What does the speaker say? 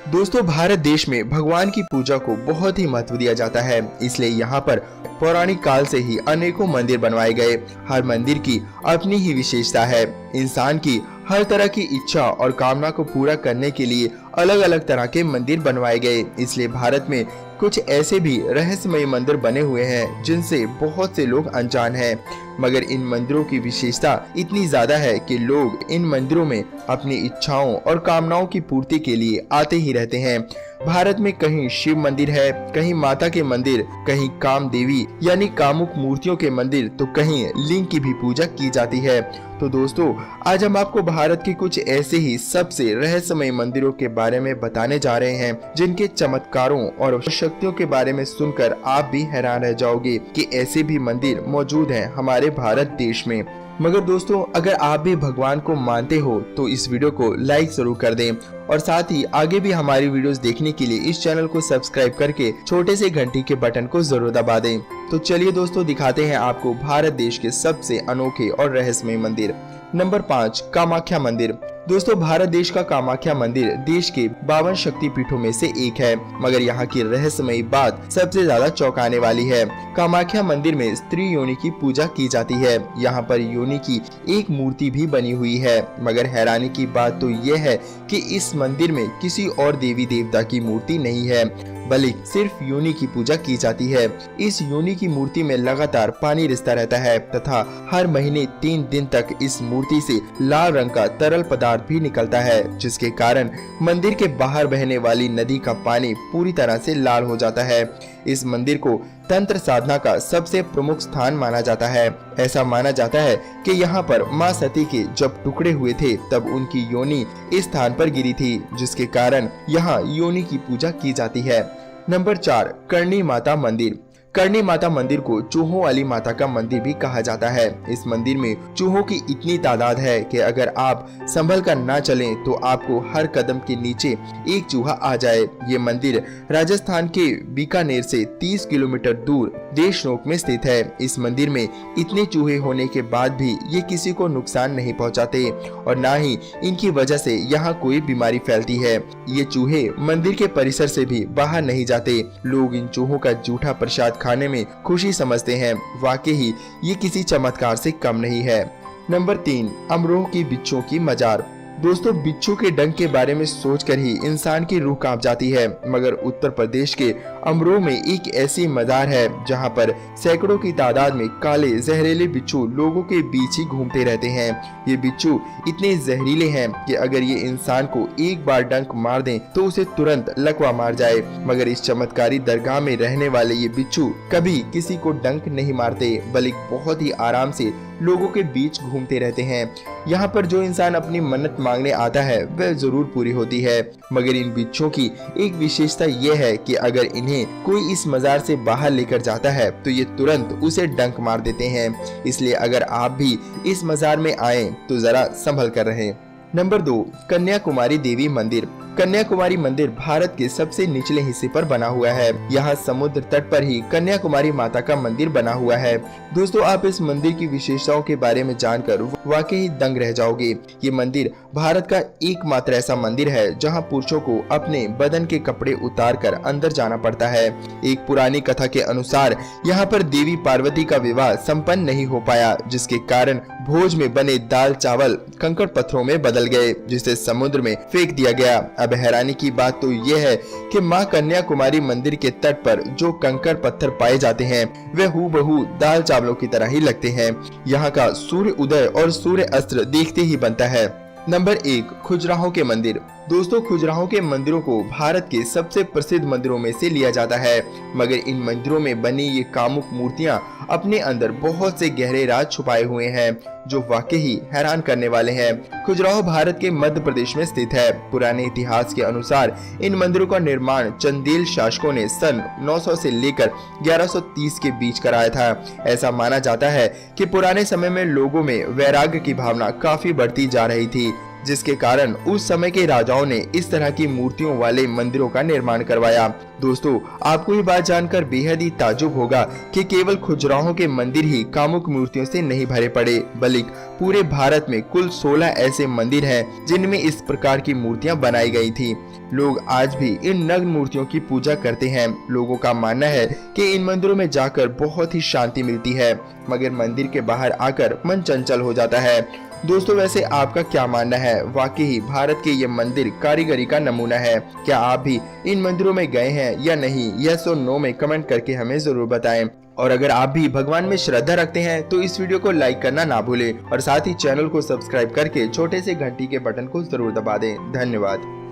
दोस्तों, भारत देश में भगवान की पूजा को बहुत ही महत्व दिया जाता है, इसलिए यहाँ पर पौराणिक काल से ही अनेकों मंदिर बनवाए गए। हर मंदिर की अपनी ही विशेषता है। इंसान की हर तरह की इच्छा और कामना को पूरा करने के लिए अलग अलग तरह के मंदिर बनवाए गए। इसलिए भारत में कुछ ऐसे भी रहस्यमय मंदिर बने हुए हैं जिनसे बहुत से लोग अनजान हैं। मगर इन मंदिरों की विशेषता इतनी ज्यादा है कि लोग इन मंदिरों में अपनी इच्छाओं और कामनाओं की पूर्ति के लिए आते ही रहते हैं। भारत में कहीं शिव मंदिर है, कहीं माता के मंदिर, कहीं काम देवी यानी कामुक मूर्तियों के मंदिर, तो कहीं लिंग की भी पूजा की जाती है। तो दोस्तों, आज हम आपको भारत के कुछ ऐसे ही सबसे रहस्यमय मंदिरों के बारे में बताने जा रहे हैं जिनके चमत्कारों और शक्तियों के बारे में सुनकर आप भी हैरान रह जाओगे कि ऐसे भी मंदिर मौजूद हैं हमारे भारत देश में। मगर दोस्तों, अगर आप भी भगवान को मानते हो तो इस वीडियो को लाइक जरूर कर दें और साथ ही आगे भी हमारी वीडियोस देखने के लिए इस चैनल को सब्सक्राइब करके छोटे से घंटी के बटन को जरूर दबा दें। तो चलिए दोस्तों, दिखाते हैं आपको भारत देश के सबसे अनोखे और रहस्यमय मंदिर। नंबर 5, कामाख्या मंदिर। दोस्तों, भारत देश का कामाख्या मंदिर देश के 52 शक्ति पीठों में से एक है, मगर यहाँ की रहस्यमयी बात सबसे ज्यादा चौंकाने वाली है। कामाख्या मंदिर में स्त्री योनि की पूजा की जाती है। यहाँ पर योनि की एक मूर्ति भी बनी हुई है, मगर हैरानी की बात तो ये है कि इस मंदिर में किसी और देवी देवता की मूर्ति नहीं है, बल्कि सिर्फ योनि की पूजा की जाती है। इस योनि की मूर्ति में लगातार पानी रिसता रहता है तथा हर महीने 3 दिन तक इस मूर्ति से लाल रंग का तरल पदार्थ भी निकलता है, जिसके कारण मंदिर के बाहर बहने वाली नदी का पानी पूरी तरह से लाल हो जाता है। इस मंदिर को तंत्र साधना का सबसे प्रमुख स्थान माना जाता है। ऐसा माना जाता है कि यहाँ पर मां सती के जब टुकड़े हुए थे तब उनकी योनि इस स्थान पर गिरी थी, जिसके कारण यहाँ योनि की पूजा की जाती है। नंबर 4, करणी माता मंदिर। करणी माता मंदिर को चूहों वाली माता का मंदिर भी कहा जाता है। इस मंदिर में चूहों की इतनी तादाद है कि अगर आप संभल कर ना चलें तो आपको हर कदम के नीचे एक चूहा आ जाए। ये मंदिर राजस्थान के बीकानेर से 30 किलोमीटर दूर देशनोक में स्थित है। इस मंदिर में इतने चूहे होने के बाद भी ये किसी को नुकसान नहीं पहुंचाते और ना ही इनकी वजह से यहाँ कोई बीमारी फैलती है। ये चूहे मंदिर के परिसर से भी बाहर नहीं जाते। लोग इन चूहों का जूठा प्रसाद खाने में खुशी समझते हैं। वाकई ये किसी चमत्कार से कम नहीं है। नंबर 3, अमरोह की बिच्छुओं की मजार। दोस्तों, बिच्छू के डंक के बारे में सोचकर ही इंसान की रूह कांप जाती है, मगर उत्तर प्रदेश के अमरोह में एक ऐसी मजार है जहां पर सैकड़ों की तादाद में काले जहरीले बिच्छू लोगों के बीच ही घूमते रहते हैं। ये बिच्छू इतने जहरीले हैं कि अगर ये इंसान को एक बार डंक मार दें तो उसे तुरंत लकवा मार जाए, मगर इस चमत्कारी दरगाह में रहने वाले ये बिच्छू कभी किसी को डंक नहीं मारते, बल्कि बहुत ही आराम से लोगों के बीच घूमते रहते हैं। यहाँ पर जो इंसान अपनी मन्नत मांगने आता है वह जरूर पूरी होती है। मगर इन बिच्छुओं की एक विशेषता ये है कि अगर इन्हें कोई इस मजार से बाहर लेकर जाता है तो ये तुरंत उसे डंक मार देते हैं। इसलिए अगर आप भी इस मजार में आए तो जरा संभल कर रहें। नंबर 2, कन्याकुमारी देवी मंदिर। कन्याकुमारी मंदिर भारत के सबसे निचले हिस्से पर बना हुआ है। यहाँ समुद्र तट पर ही कन्याकुमारी माता का मंदिर बना हुआ है। दोस्तों, आप इस मंदिर की विशेषताओं के बारे में जानकर वाकई दंग रह जाओगे। ये मंदिर भारत का एकमात्र ऐसा मंदिर है जहाँ पुरुषों को अपने बदन के कपड़े उतार कर अंदर जाना पड़ता है। एक पुरानी कथा के अनुसार यहाँ पर देवी पार्वती का विवाह संपन्न नहीं हो पाया, जिसके कारण भोज में बने दाल चावल कंकड़ पत्थरों में बदल गए, जिसे समुद्र में फेंक दिया गया। अब हैरानी की बात तो ये है कि मां कन्याकुमारी मंदिर के तट पर जो कंकड़ पत्थर पाए जाते हैं वे हूबहू दाल चावलों की तरह ही लगते हैं। यहाँ का सूर्य उदय और सूर्य अस्त्र देखते ही बनता है। नंबर 1, खजुराहो के मंदिर। दोस्तों, खजुराहो के मंदिरों को भारत के सबसे प्रसिद्ध मंदिरों में से लिया जाता है, मगर इन मंदिरों में बनी ये कामुक मूर्तियां अपने अंदर बहुत से गहरे राज छुपाए हुए हैं जो वाकई हैरान करने वाले हैं। खजुराहो भारत के मध्य प्रदेश में स्थित है। पुराने इतिहास के अनुसार इन मंदिरों का निर्माण चंदेल शासकों ने सन 900 से लेकर 1130 के बीच कराया था। ऐसा माना जाता है कि पुराने समय में लोगों में वैराग्य की भावना काफी बढ़ती जा रही थी, जिसके कारण उस समय के राजाओं ने इस तरह की मूर्तियों वाले मंदिरों का निर्माण करवाया। दोस्तों, आपको ये बात जानकर बेहद ही ताज्जुब होगा कि केवल खजुराहो के मंदिर ही कामुक मूर्तियों से नहीं भरे पड़े, बल्कि पूरे भारत में कुल 16 ऐसे मंदिर हैं जिनमें इस प्रकार की मूर्तियां बनाई गई थी। लोग आज भी इन नग्न मूर्तियों की पूजा करते हैं। लोगों का मानना है कि इन मंदिरों में जाकर बहुत ही शांति मिलती है, मगर मंदिर के बाहर आकर मन चंचल हो जाता है। दोस्तों, वैसे आपका क्या मानना है? वाकई भारत के ये मंदिर कारीगरी का नमूना है। क्या आप भी इन मंदिरों में गए हैं या नहीं? यस और नो में कमेंट करके हमें जरूर बताएं। और अगर आप भी भगवान में श्रद्धा रखते हैं तो इस वीडियो को लाइक करना ना भूलें और साथ ही चैनल को सब्सक्राइब करके छोटे से घंटी के बटन को जरूर दबा दें। धन्यवाद।